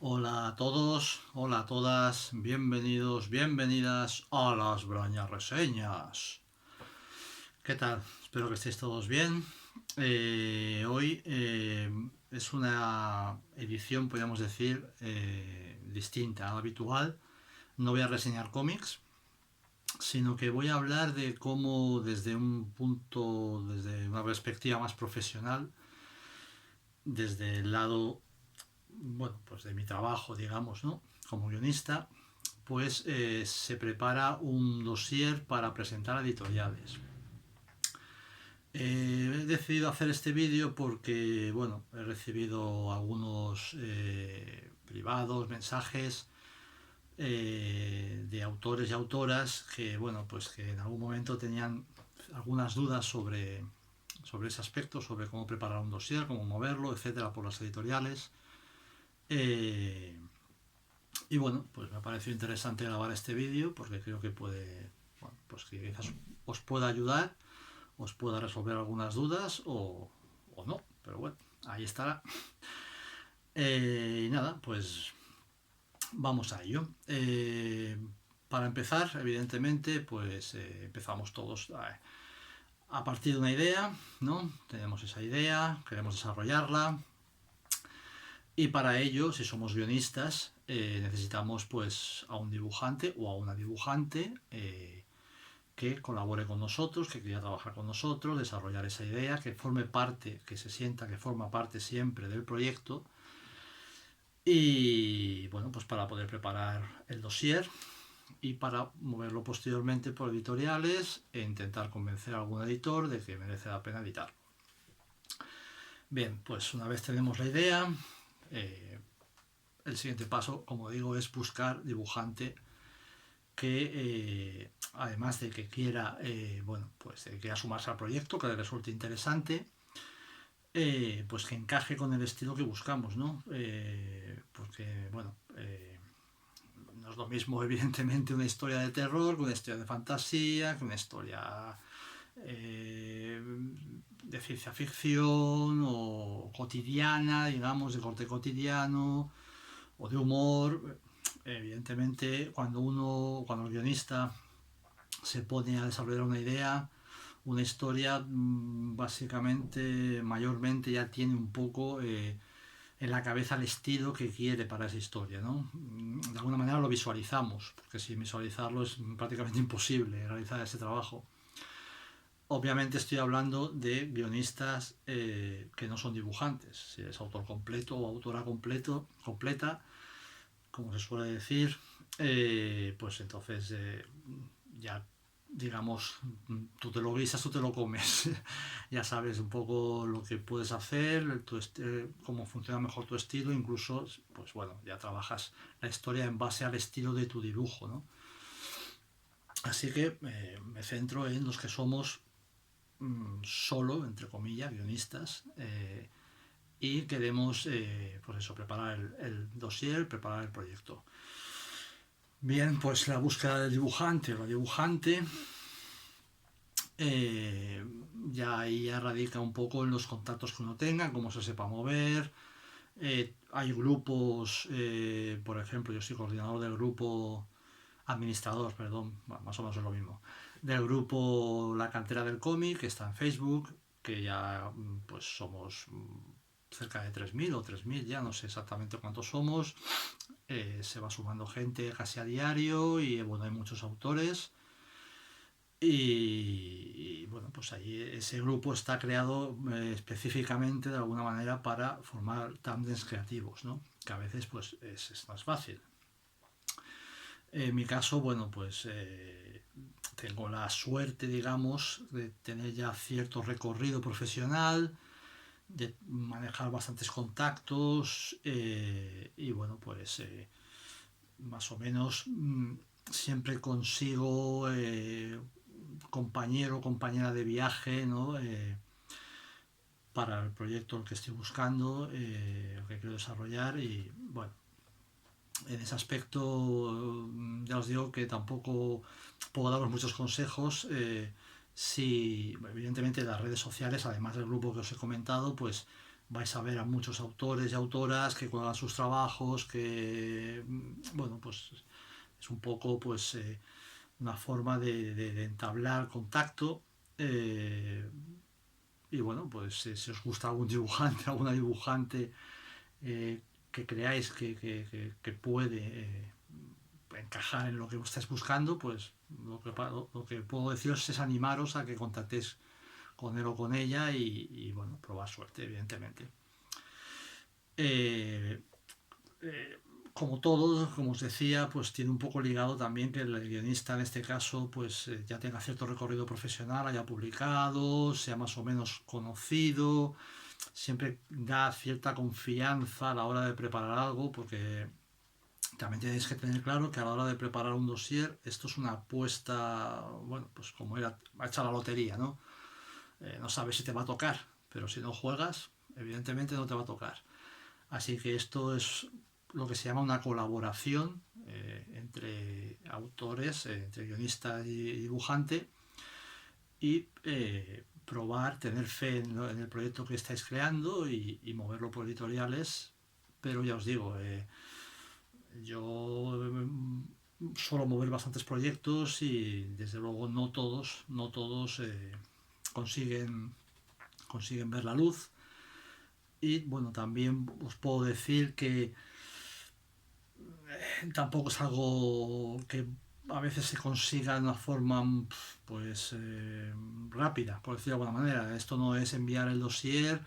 Hola a todos, hola a todas, bienvenidos, bienvenidas a las Brañas Reseñas. ¿Qué tal? Espero que estéis todos bien. Hoy es una edición, podríamos decir, distinta a la habitual. No voy a reseñar cómics, sino que voy a hablar de cómo desde un punto, desde una perspectiva más profesional, desde el lado, bueno, pues de mi trabajo, digamos, ¿no? Como guionista, pues se prepara un dossier para presentar a editoriales. He decidido hacer este vídeo porque, bueno, he recibido algunos privados, mensajes de autores y autoras que, bueno, pues que en algún momento tenían algunas dudas sobre ese aspecto, sobre cómo preparar un dossier, cómo moverlo, etcétera, por las editoriales. Eh, Y bueno, pues me ha parecido interesante grabar este vídeo porque creo que puede, bueno, pues que quizás os pueda ayudar, os pueda resolver algunas dudas o no, pero bueno, ahí estará. Y nada, pues vamos a ello. Para empezar, evidentemente, pues empezamos todos a partir de una idea, ¿no? Tenemos esa idea, queremos desarrollarla, y para ello, si somos guionistas, necesitamos pues a un dibujante o a una dibujante que colabore con nosotros, que quiera trabajar con nosotros, desarrollar esa idea, que forme parte, que se sienta que forma parte siempre del proyecto. Y bueno, pues para poder preparar el dossier y para moverlo posteriormente por editoriales e intentar convencer a algún editor de que merece la pena editarlo. Bien, pues una vez tenemos la idea, el siguiente paso, como digo, es buscar dibujante que además de que quiera, bueno, pues que quiera sumarse al proyecto, que le resulte interesante, pues que encaje con el estilo que buscamos, ¿no? Porque, bueno, no es lo mismo, evidentemente, una historia de terror que una historia de fantasía, que una historia de ciencia ficción o cotidiana, digamos, de corte cotidiano o de humor. Evidentemente, cuando el guionista se pone a desarrollar una idea, una historia, básicamente, mayormente ya tiene un poco en la cabeza el estilo que quiere para esa historia, ¿no? De alguna manera lo visualizamos, porque sin visualizarlo es prácticamente imposible realizar ese trabajo. Obviamente estoy hablando de guionistas que no son dibujantes. Si es autor completo o autora completa, como se suele decir, pues entonces ya, digamos, tú te lo guisas, tú te lo comes. Ya sabes un poco lo que puedes hacer, cómo funciona mejor tu estilo, incluso, pues bueno, ya trabajas la historia en base al estilo de tu dibujo, ¿no? Así que me centro en los que somos solo, entre comillas, guionistas, y queremos, pues eso, preparar el dossier, preparar el proyecto. Bien, pues la búsqueda del dibujante o la dibujante eh, ya ahí ya radica un poco en los contactos que uno tenga, cómo se sepa mover. Hay grupos, por ejemplo, yo soy coordinador del grupo, administrador, perdón, bueno, más o menos es lo mismo, del grupo La Cantera del Cómic, que está en Facebook, que ya pues somos cerca de 3.000 o 3.000 ya, no sé exactamente cuántos somos. Se va sumando gente casi a diario y bueno, hay muchos autores. Y bueno, pues ahí ese grupo está creado específicamente de alguna manera para formar tándems creativos, ¿no? Que a veces pues es más fácil. En mi caso, bueno, pues tengo la suerte, digamos, de tener ya cierto recorrido profesional, de manejar bastantes contactos y bueno, pues más o menos siempre consigo compañero o compañera de viaje, ¿no? Para el proyecto que estoy buscando, que quiero desarrollar y bueno, en ese aspecto ya os digo que tampoco puedo daros muchos consejos. Si evidentemente las redes sociales, además del grupo que os he comentado, pues vais a ver a muchos autores y autoras que cuelgan sus trabajos, que, bueno, pues es un poco pues una forma de entablar contacto. eh, y bueno, pues si os gusta algún dibujante, alguna dibujante que creáis que puede encajar en lo que estáis buscando, pues lo que puedo deciros es animaros a que contactéis con él o con ella bueno, probar suerte, evidentemente. Eh, eh, Como todo, como os decía, pues tiene un poco ligado también que el guionista en este caso pues ya tenga cierto recorrido profesional, haya publicado, sea más o menos conocido, siempre da cierta confianza a la hora de preparar algo, porque también tenéis que tener claro que a la hora de preparar un dossier, esto es una apuesta, bueno, pues como era echar la lotería, ¿no? No sabes si te va a tocar, pero si no juegas, evidentemente no te va a tocar. Así que esto es lo que se llama una colaboración entre autores, entre guionista y dibujante, y probar, tener fe en el proyecto que estáis creando y moverlo por editoriales. Pero ya os digo, yo suelo mover bastantes proyectos y desde luego no todos consiguen ver la luz. Y bueno, también os puedo decir que tampoco es algo que a veces se consiga de una forma pues rápida, por decirlo de alguna manera. Esto no es enviar el dossier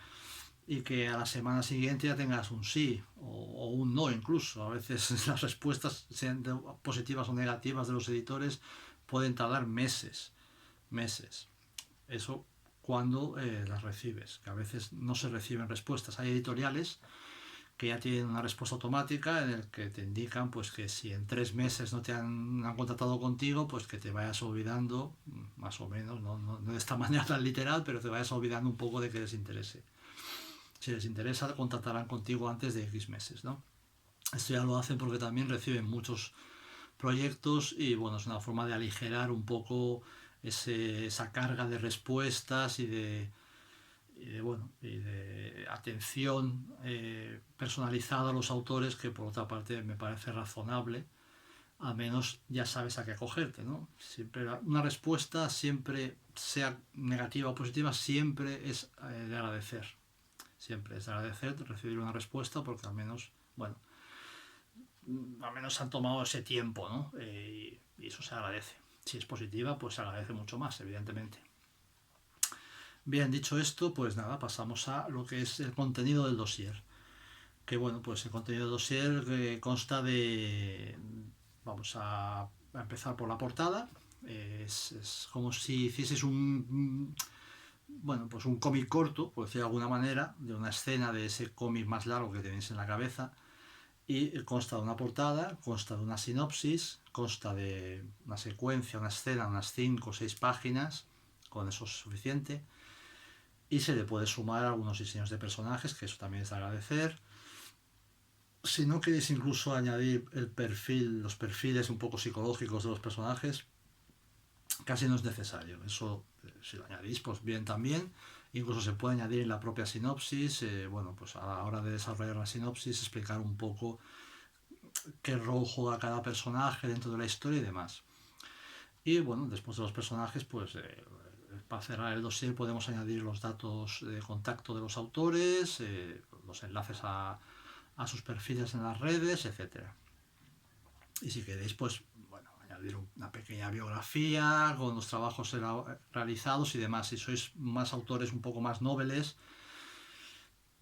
y que a la semana siguiente ya tengas un sí o un no incluso. A veces las respuestas, sean positivas o negativas de los editores, pueden tardar meses. Eso cuando las recibes, que a veces no se reciben respuestas. Hay editoriales que ya tienen una respuesta automática en el que te indican pues que si en 3 meses no te han contactado contigo, pues que te vayas olvidando, más o menos, no de esta manera tan literal, pero te vayas olvidando un poco de que les interese. Si les interesa, contactarán contigo antes de X meses, ¿no? Esto ya lo hacen porque también reciben muchos proyectos y bueno, es una forma de aligerar un poco esa carga de respuestas y de atención personalizada a los autores, que por otra parte me parece razonable. Al menos ya sabes a qué acogerte, ¿no? Siempre una respuesta, siempre sea negativa o positiva, siempre es de agradecer. Siempre es de agradecer recibir una respuesta, porque bueno, al menos han tomado ese tiempo, ¿no? Y eso se agradece. Si es positiva, pues se agradece mucho más, evidentemente. Bien, dicho esto, pues nada, pasamos a lo que es el contenido del dossier. Que bueno, pues el contenido del dossier consta de... Vamos a empezar por la portada. Es como si hicieses bueno, pues un cómic corto, por decirlo de alguna manera, de una escena de ese cómic más largo que tenéis en la cabeza. Y consta de una portada, consta de una sinopsis, consta de una secuencia, una escena, unas 5 o 6 páginas, con eso es suficiente. Y se le puede sumar algunos diseños de personajes, que eso también es de agradecer. Si no queréis incluso añadir los perfiles un poco psicológicos de los personajes, casi no es necesario. Eso, si lo añadís, pues bien también. Incluso se puede añadir en la propia sinopsis. Bueno, pues a la hora de desarrollar la sinopsis, explicar un poco qué rol juega cada personaje dentro de la historia y demás. Y bueno, después de los personajes, pues para cerrar el dossier podemos añadir los datos de contacto de los autores, los enlaces a sus perfiles en las redes, etcétera. Y si queréis, pues bueno, añadir una pequeña biografía con los trabajos realizados y demás. Si sois más autores un poco más noveles,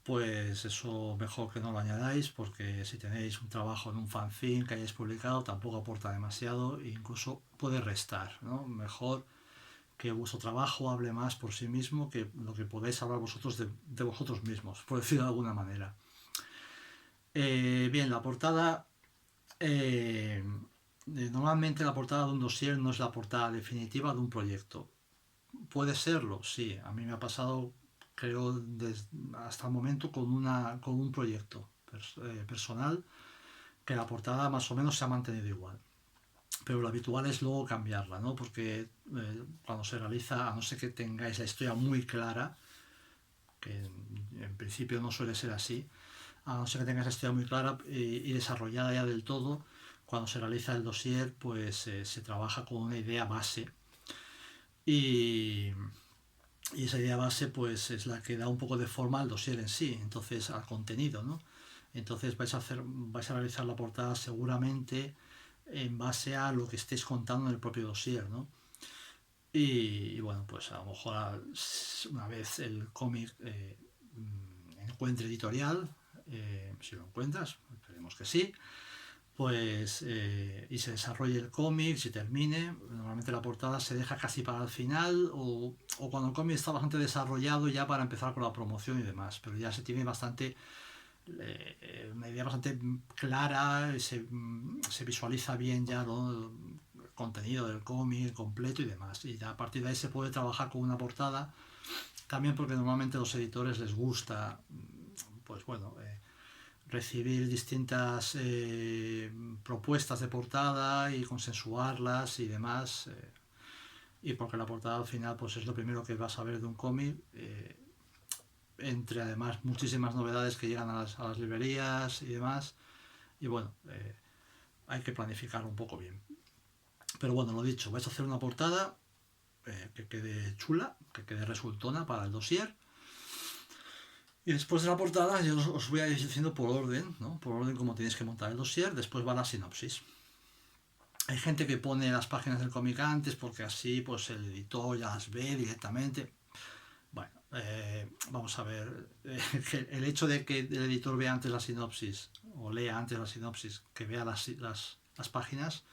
pues eso mejor que no lo añadáis, porque si tenéis un trabajo en un fanzine que hayáis publicado tampoco aporta demasiado e incluso puede restar, ¿no? Mejor que vuestro trabajo hable más por sí mismo que lo que podáis hablar vosotros de vosotros mismos, por decirlo de alguna manera. Bien, la portada. eh, Normalmente la portada de un dossier no es la portada definitiva de un proyecto. ¿Puede serlo? Sí, a mí me ha pasado, creo, hasta el momento con un proyecto personal, que la portada más o menos se ha mantenido igual. Pero lo habitual es luego cambiarla, ¿no? Porque cuando se realiza, a no ser que tengáis la historia muy clara, que en principio no suele ser así, a no ser que tengas esa historia muy clara y desarrollada ya del todo. Cuando se realiza el dossier, pues se trabaja con una idea base y, y esa idea base pues es la que da un poco de forma al dossier en sí, entonces al contenido, ¿no? Entonces vais a realizar la portada seguramente en base a lo que estéis contando en el propio dossier, ¿no? Y bueno, pues a lo mejor una vez el cómic encuentre editorial, si lo encuentras, esperemos que sí, pues y se desarrolle el cómic, se termine, normalmente la portada se deja casi para el final o cuando el cómic está bastante desarrollado ya para empezar con la promoción y demás, pero ya se tiene bastante una idea bastante clara, se visualiza bien ya, ¿no?, el contenido del cómic completo y demás, y ya a partir de ahí se puede trabajar con una portada también porque normalmente a los editores les gusta, pues bueno, recibir distintas propuestas de portada y consensuarlas y demás. Y porque la portada al final pues es lo primero que vas a ver de un cómic, entre además muchísimas novedades que llegan a las librerías y demás. Y bueno, hay que planificar un poco bien. Pero bueno, lo dicho, vais a hacer una portada que quede chula, que quede resultona para el dossier. Y después de la portada yo os voy a ir diciendo por orden, ¿no? Por orden como tenéis que montar el dossier, después va la sinopsis. Hay gente que pone las páginas del cómic antes porque así pues el editor ya las ve directamente. Bueno, vamos a ver, el hecho de que el editor vea antes la sinopsis o lea antes la sinopsis, que vea las páginas,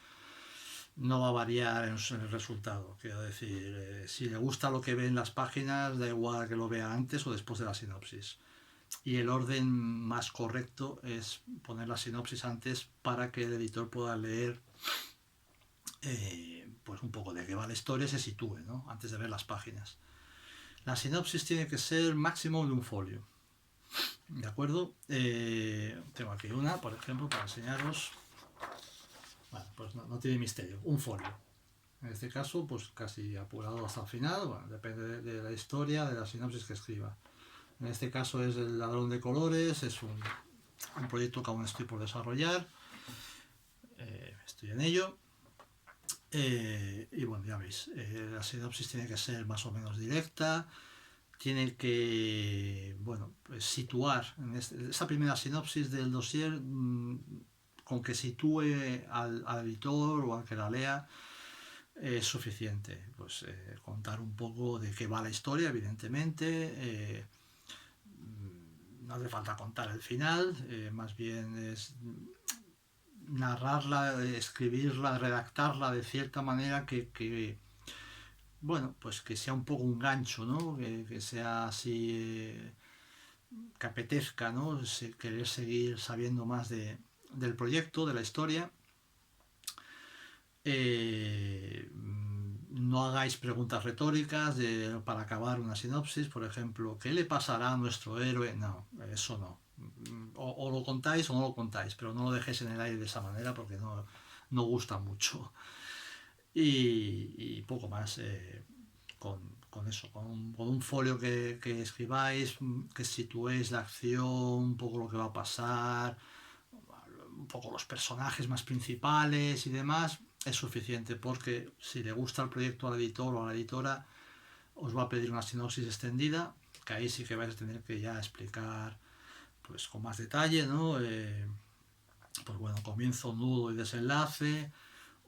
no va a variar en el resultado. Quiero decir, si le gusta lo que ve en las páginas, da igual que lo vea antes o después de la sinopsis. Y el orden más correcto es poner la sinopsis antes para que el editor pueda leer pues un poco de qué va la historia y se sitúe, ¿no?, antes de ver las páginas. La sinopsis tiene que ser máximo de un folio. ¿De acuerdo? Tengo aquí una, por ejemplo, para enseñaros. Bueno, pues no tiene misterio, un folio. En este caso, pues casi apurado hasta el final. Bueno, depende de la historia, de la sinopsis que escriba. En este caso es El ladrón de colores, es un proyecto que aún estoy por desarrollar. Estoy en ello. Y bueno, ya veis, la sinopsis tiene que ser más o menos directa, tiene que, bueno, pues situar en esa primera sinopsis del dossier, con que sitúe al editor o al que la lea es suficiente. Pues contar un poco de qué va la historia, evidentemente. No hace falta contar el final, más bien es narrarla, escribirla, redactarla de cierta manera bueno, pues que sea un poco un gancho, ¿no? Que sea así, que apetezca, ¿no? Querer seguir sabiendo más del proyecto, de la historia. No hagáis preguntas retóricas para acabar una sinopsis, por ejemplo, ¿qué le pasará a nuestro héroe? No, eso no. O lo contáis o no lo contáis, pero no lo dejéis en el aire de esa manera porque no gusta mucho. Y poco más, con eso, con un folio que escribáis, que situéis la acción, un poco lo que va a pasar, un poco los personajes más principales y demás, es suficiente, porque si le gusta el proyecto al editor o a la editora, os va a pedir una sinopsis extendida, que ahí sí que vais a tener que ya explicar pues con más detalle, ¿no? Pues bueno, comienzo, nudo y desenlace,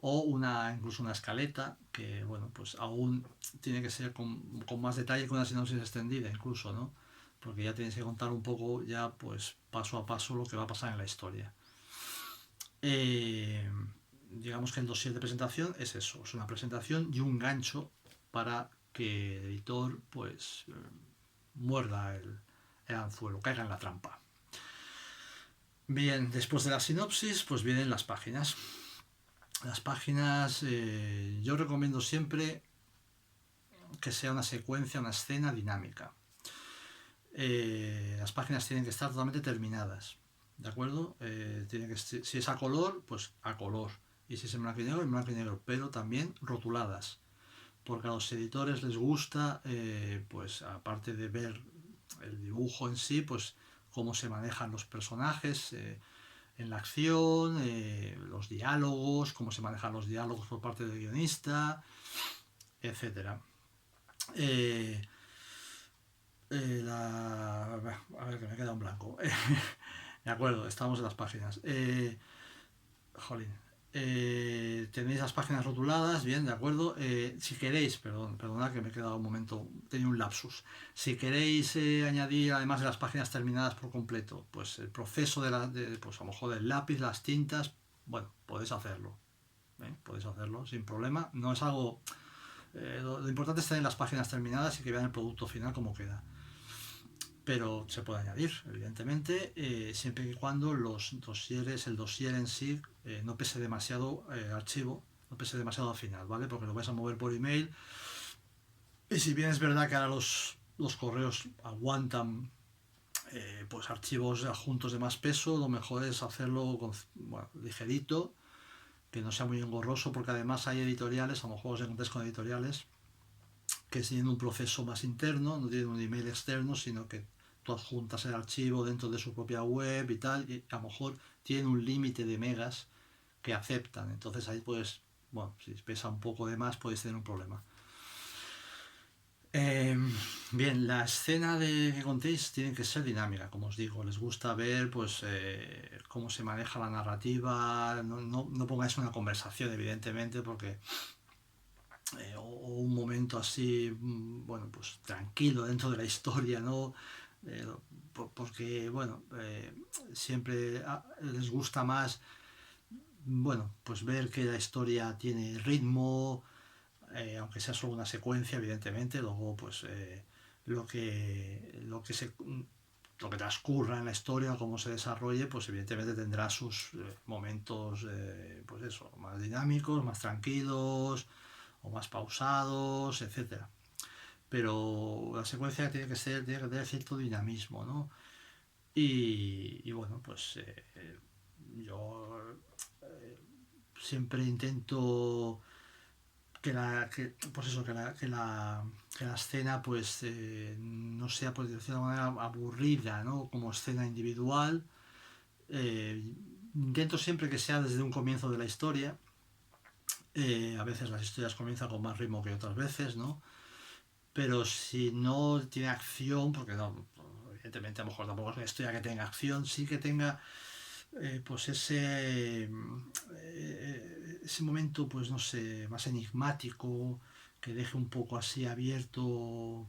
o incluso una escaleta, que bueno, pues aún tiene que ser con más detalle que una sinopsis extendida incluso, ¿no? Porque ya tienes que contar un poco ya pues paso a paso lo que va a pasar en la historia. Digamos que el dossier de presentación es eso, es una presentación y un gancho para que el editor pues muerda el anzuelo, caiga en la trampa. Bien, después de la sinopsis pues vienen las páginas. Las páginas, yo recomiendo siempre que sea una secuencia, una escena dinámica. Las páginas tienen que estar totalmente terminadas, ¿de acuerdo? Si es a color, pues a color. Y si es en blanco y negro, pero también rotuladas. Porque a los editores les gusta, pues aparte de ver el dibujo en sí, pues cómo se manejan los personajes en la acción, los diálogos, cómo se manejan los diálogos por parte del guionista, etcétera. Eh, a ver, que me queda un blanco. De acuerdo, estamos en las páginas. Jolín. Tenéis las páginas rotuladas, bien, de acuerdo. Si queréis, perdonad que me he quedado un momento, tenía un lapsus. Si queréis añadir, además de las páginas terminadas por completo, pues el proceso pues a lo mejor del lápiz, las tintas, bueno, podéis hacerlo. Podéis hacerlo sin problema. No es algo. Lo importante es tener las páginas terminadas y que vean el producto final como queda. Pero se puede añadir, evidentemente, siempre y cuando el dossier en sí, no pese demasiado el archivo, no pese demasiado al final, ¿vale? Porque lo vais a mover por email. Y si bien es verdad que ahora los correos aguantan pues archivos adjuntos de más peso, lo mejor es hacerlo ligerito, que no sea muy engorroso, porque además hay editoriales, a lo mejor os encontréis con editoriales que tienen un proceso más interno, no tienen un email externo, sino que tú adjuntas el archivo dentro de su propia web y tal, y a lo mejor tienen un límite de megas que aceptan. Entonces ahí pues, bueno, si pesa un poco de más, podéis tener un problema. Eh, bien, la escena que contéis tiene que ser dinámica, como os digo. Les gusta ver pues cómo se maneja la narrativa. No pongáis una conversación, evidentemente, porque o un momento así, bueno, pues tranquilo dentro de la historia, ¿no? Eh, porque, bueno, siempre les gusta más, bueno, pues ver que la historia tiene ritmo, aunque sea solo una secuencia, evidentemente, luego, pues, lo que se lo que transcurra en la historia o cómo se desarrolle, pues evidentemente tendrá sus momentos, pues eso, más dinámicos, más tranquilos, o más pausados, etcétera. Pero la secuencia tiene que tener cierto dinamismo, ¿no? Bueno, pues yo siempre intento pues eso, que la escena pues no sea, por decirlo de alguna manera, aburrida, ¿no? Como escena individual. Eh, Intento siempre que sea desde un comienzo de la historia. A veces las historias comienzan con más ritmo que otras veces, ¿no? Pero si no tiene acción, porque no, evidentemente a lo mejor tampoco es una historia que tenga acción, sí que tenga pues ese momento, pues no sé, más enigmático, que deje un poco así abierto,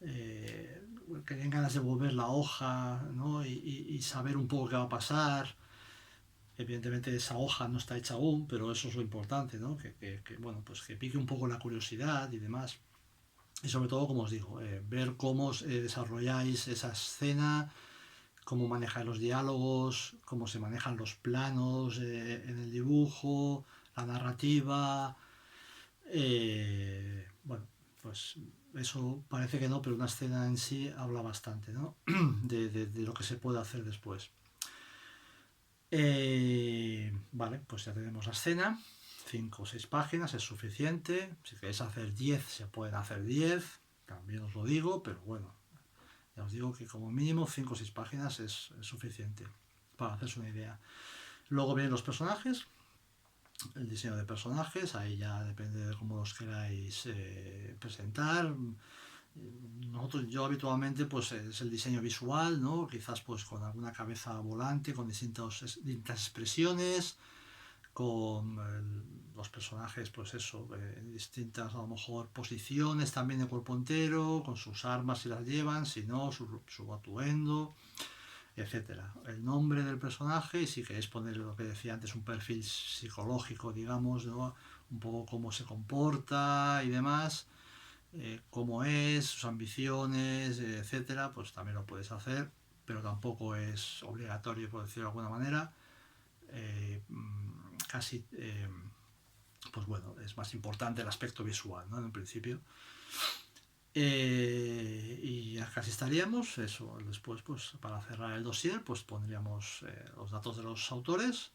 eh, que den ganas de volver la hoja, ¿no? Y saber un poco qué va a pasar. Evidentemente esa hoja no está hecha aún, pero eso es lo importante, ¿no? Bueno, pues que pique un poco la curiosidad y demás. Y sobre todo, como os digo, ver cómo desarrolláis esa escena, cómo manejáis los diálogos, cómo se manejan los planos en el dibujo, la narrativa. Bueno, pues eso parece que no, pero una escena en sí habla bastante, ¿no? De lo que se puede hacer después. Vale, pues ya tenemos la escena. 5 o 6 páginas es suficiente. Si queréis hacer 10, se pueden hacer 10. También os lo digo, pero bueno, ya os digo que como mínimo 5 o 6 páginas es suficiente para hacerse una idea. Luego vienen los personajes, el diseño de personajes, ahí ya depende de cómo los queráis presentar. Yo habitualmente pues es el diseño visual, ¿no? Quizás pues con alguna cabeza volante, con distintas expresiones, con los personajes, pues eso, en distintas a lo mejor posiciones también de cuerpo entero, con sus armas si las llevan, si no, su atuendo, etcétera. El nombre del personaje, y si queréis poner lo que decía antes, un perfil psicológico, digamos, ¿no? Un poco cómo se comporta y demás, cómo es, sus ambiciones, etcétera, pues también lo puedes hacer, pero tampoco es obligatorio, por decirlo de alguna manera. Casi, pues bueno, es más importante el aspecto visual, ¿no? En un principio. Y ya casi estaríamos, eso, después pues para cerrar el dossier pues pondríamos los datos de los autores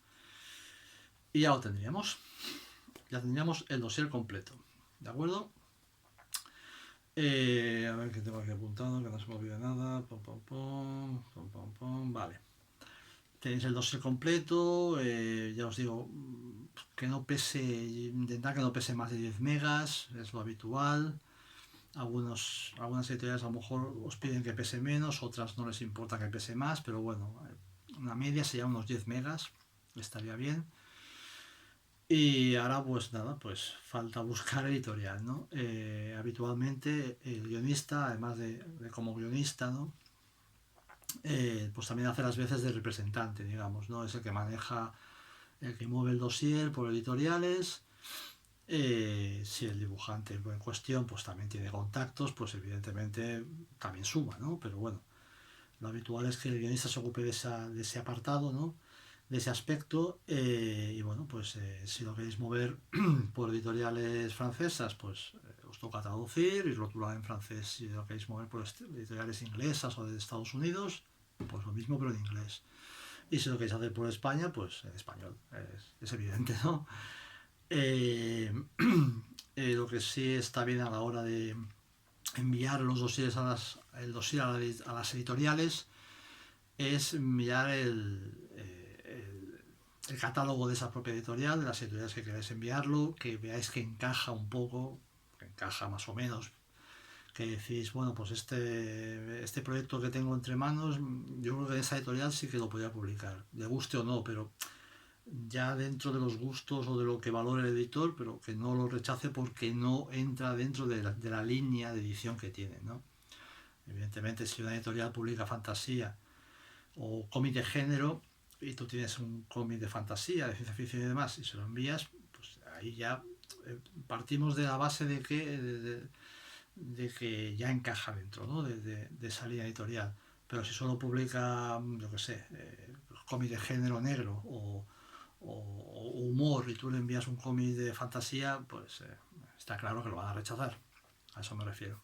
y ya tendríamos el dossier completo, ¿de acuerdo? A ver qué tengo aquí apuntado, que no se me olvide nada. Pum, pum, pum, pum, pum, pum. Vale. Tenéis el dossier completo. Ya os digo que no pese, intentar que no pese más de 10 megas, es lo habitual. Algunas editoriales a lo mejor os piden que pese menos, otras no les importa que pese más, pero bueno, una media sería unos 10 megas, estaría bien. Y ahora pues nada, pues falta buscar editorial, ¿no? Habitualmente el guionista, además de como guionista, ¿no? Pues también hace las veces de representante, digamos, ¿no? Es el que maneja, el que mueve el dossier por editoriales. Si el dibujante en cuestión pues también tiene contactos, pues evidentemente también suma, ¿no? Pero bueno, lo habitual es que el guionista se ocupe de ese apartado, ¿no? De ese aspecto. Y bueno, pues si lo queréis mover por editoriales francesas, pues os toca traducir y rotular en francés. Si lo queréis mover por editoriales inglesas o de Estados Unidos, pues lo mismo pero en inglés. Y si lo queréis hacer por España, pues en español. Es evidente, ¿no? Eh, lo que sí está bien a la hora de enviar los dosieres el dossier a las editoriales es enviar el catálogo de esa propia editorial, de las editoriales que queráis enviarlo, que veáis que encaja un poco, que encaja más o menos, que decís, bueno, pues este proyecto que tengo entre manos, yo creo que en esa editorial sí que lo podría publicar, le guste o no, pero ya dentro de los gustos o de lo que valore el editor, pero que no lo rechace porque no entra dentro de la línea de edición que tiene, ¿no? Evidentemente, si una editorial publica fantasía o cómic de género y tú tienes un cómic de fantasía, de ciencia ficción y demás, y se lo envías, pues ahí ya partimos de la base de que ya encaja dentro, ¿no? De esa línea editorial. Pero si solo publica, yo qué sé, cómic de género negro o humor y tú le envías un cómic de fantasía, pues está claro que lo van a rechazar. A eso me refiero.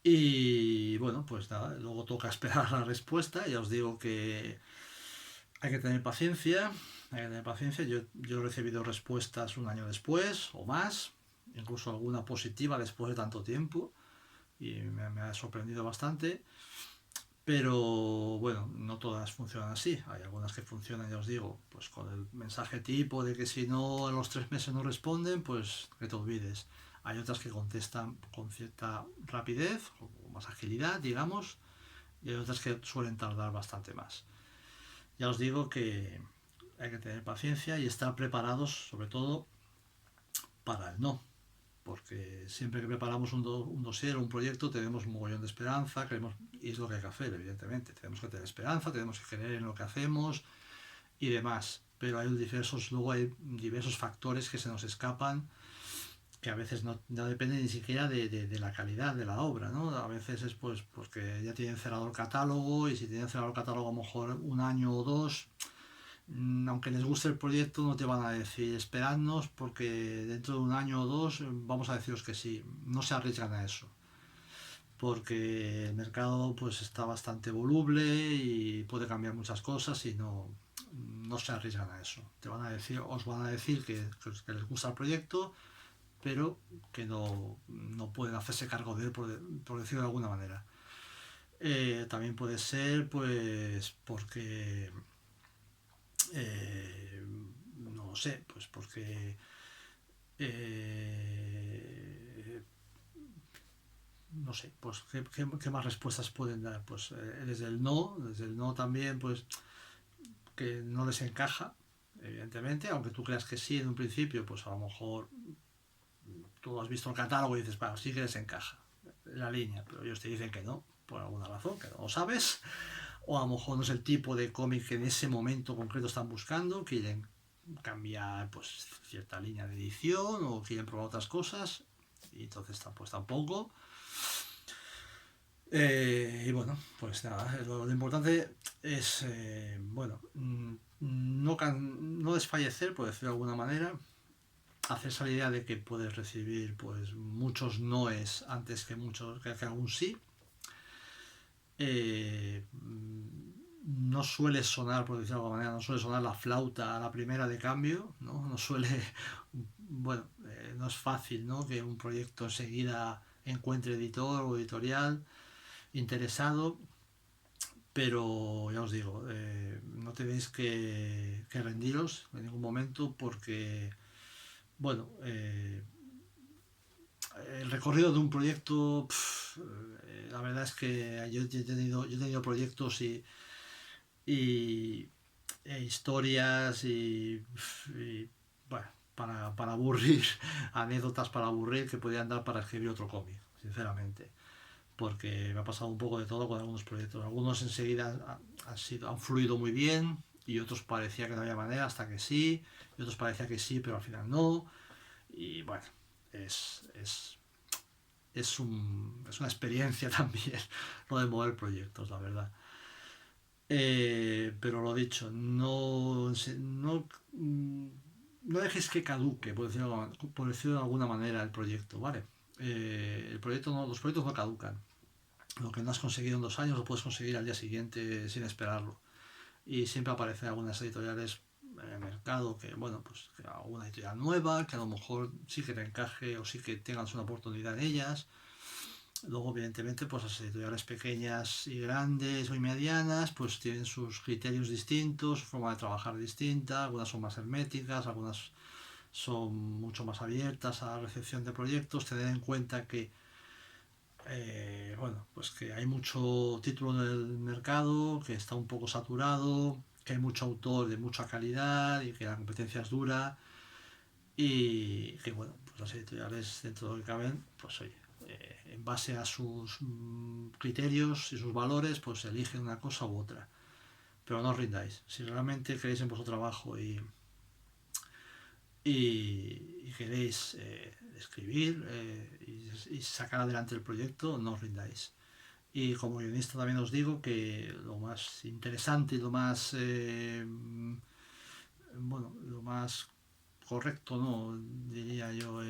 Y bueno, pues nada, luego toca esperar la respuesta. Ya os digo que hay que tener paciencia. Hay que tener paciencia. Yo he recibido respuestas un año después o más, incluso alguna positiva después de tanto tiempo. Y me ha sorprendido bastante. Pero bueno, no todas funcionan así. Hay algunas que funcionan, ya os digo, pues con el mensaje tipo de que si no a los 3 meses no responden, pues que te olvides. Hay otras que contestan con cierta rapidez o más agilidad, digamos, y hay otras que suelen tardar bastante más. Ya os digo que hay que tener paciencia y estar preparados, sobre todo, para el no. Porque siempre que preparamos un dossier o un proyecto tenemos un mogollón de esperanza, queremos, y es lo que hay que hacer, evidentemente. Tenemos que tener esperanza, tenemos que creer en lo que hacemos y demás. Pero luego hay diversos factores que se nos escapan que a veces no depende ni siquiera de la calidad de la obra, ¿no? A veces es pues porque ya tienen cerrado el catálogo y si tienen cerrado el catálogo a lo mejor un año o dos, aunque les guste el proyecto no te van a decir esperadnos porque dentro de un año o dos vamos a deciros que sí, no se arriesgan a eso porque el mercado pues está bastante voluble y puede cambiar muchas cosas y no se arriesgan a eso. Os van a decir que les gusta el proyecto, pero que no pueden hacerse cargo de él, por decirlo de alguna manera. También puede ser, pues, porque, eh, no lo sé, pues porque, eh, no sé, pues, ¿qué más respuestas pueden dar? Pues desde el no también, pues, que no les encaja, evidentemente, aunque tú creas que sí en un principio, pues a lo mejor tú has visto el catálogo y dices, bueno, sí que les encaja la línea, pero ellos te dicen que no, por alguna razón, que no lo sabes, o a lo mejor no es el tipo de cómic que en ese momento concreto están buscando, quieren cambiar pues cierta línea de edición o quieren probar otras cosas, y entonces pues tampoco. Y bueno, pues nada, lo importante es, bueno, no desfallecer, por decirlo de alguna manera, hacerse la idea de que puedes recibir pues muchos noes antes que muchos que algún sí. no suele sonar, por decirlo de alguna manera, no suele sonar la flauta a la primera de cambio, ¿no? No suele, bueno, no es fácil, ¿no? Que un proyecto enseguida encuentre editor o editorial interesado, pero ya os digo, no tenéis que rendiros en ningún momento porque, bueno, el recorrido de un proyecto, la verdad es que yo he tenido proyectos y historias bueno, para aburrir, anécdotas para aburrir que podían dar para escribir otro cómic, sinceramente. Porque me ha pasado un poco de todo con algunos proyectos. Algunos enseguida han fluido muy bien y otros parecía que no había manera hasta que sí, y otros parecía que sí, pero al final no. Y bueno, es, es, es una experiencia también lo de mover proyectos, la verdad. Pero lo dicho, no dejes que caduque, por decirlo de alguna manera, el proyecto, ¿vale? Los proyectos no caducan. Lo que no has conseguido en 2 años lo puedes conseguir al día siguiente sin esperarlo. Y siempre aparecen algunas editoriales en el mercado que, bueno, pues que alguna editorial nueva, que a lo mejor sí que te encaje o sí que tengas una oportunidad en ellas. Luego, evidentemente, pues las editoriales pequeñas y grandes o medianas, pues tienen sus criterios distintos, su forma de trabajar distinta, algunas son más herméticas, algunas son mucho más abiertas a la recepción de proyectos. Tener en cuenta que, bueno, pues que hay mucho título en el mercado, que está un poco saturado, que hay mucho autor de mucha calidad y que la competencia es dura y que, bueno, pues las editoriales dentro de lo que caben, pues oye, en base a sus criterios y sus valores, pues eligen una cosa u otra. Pero no os rindáis. Si realmente creéis en vuestro trabajo y queréis escribir y sacar adelante el proyecto, no os rindáis. Y como guionista también os digo que lo más interesante y lo más, bueno, lo más correcto, no diría yo,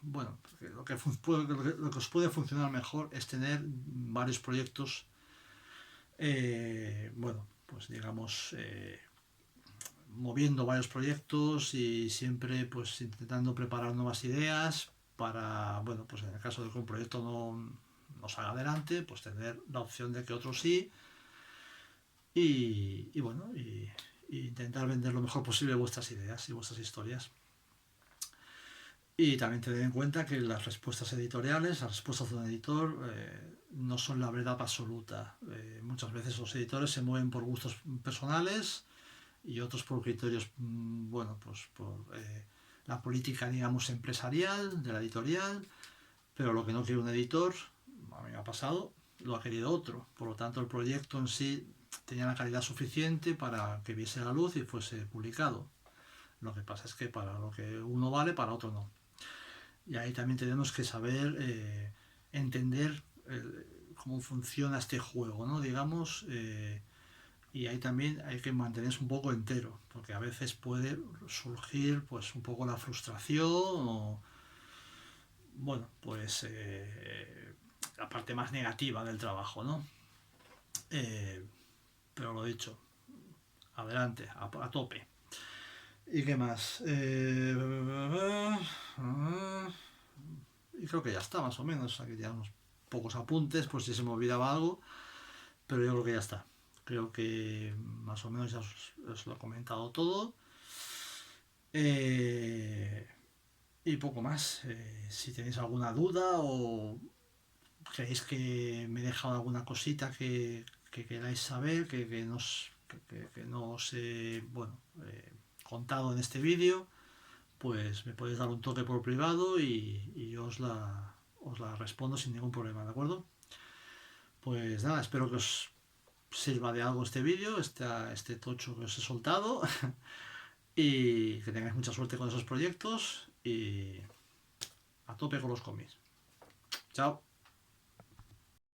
bueno, lo que os puede funcionar mejor es tener varios proyectos, bueno, pues digamos, moviendo varios proyectos y siempre pues intentando preparar nuevas ideas para, bueno, pues en el caso de que un proyecto no salga adelante, pues tener la opción de que otro sí y bueno, y intentar vender lo mejor posible vuestras ideas y vuestras historias. Y también tener en cuenta que las respuestas editoriales, las respuestas de un editor, no son la verdad absoluta. Muchas veces los editores se mueven por gustos personales y otros por criterios, bueno, pues por la política, digamos, empresarial de la editorial, pero lo que no quiere un editor, a mí me ha pasado, lo ha querido otro. Por lo tanto, el proyecto en sí tenía la calidad suficiente para que viese la luz y fuese publicado. Lo que pasa es que para lo que uno vale, para otro no. Y ahí también tenemos que saber entender cómo funciona este juego, ¿no? Digamos, y ahí también hay que mantenerse un poco entero, porque a veces puede surgir pues un poco la frustración o, bueno, pues la parte más negativa del trabajo, ¿no? Eh, pero lo dicho, adelante, a tope. ¿Y qué más? Y creo que ya está, más o menos. Aquí ya unos pocos apuntes, por si se me olvidaba algo, pero yo creo que ya está. Creo que más o menos ya os lo he comentado todo. Eh, y poco más. Si tenéis alguna duda o creéis que me he dejado alguna cosita que queráis saber, que no os he bueno, contado en este vídeo, pues me podéis dar un toque por privado y yo os la respondo sin ningún problema, ¿de acuerdo? Pues nada, espero que os sirva de algo este vídeo, este tocho que os he soltado y que tengáis mucha suerte con esos proyectos y a tope con los cómics. Chao.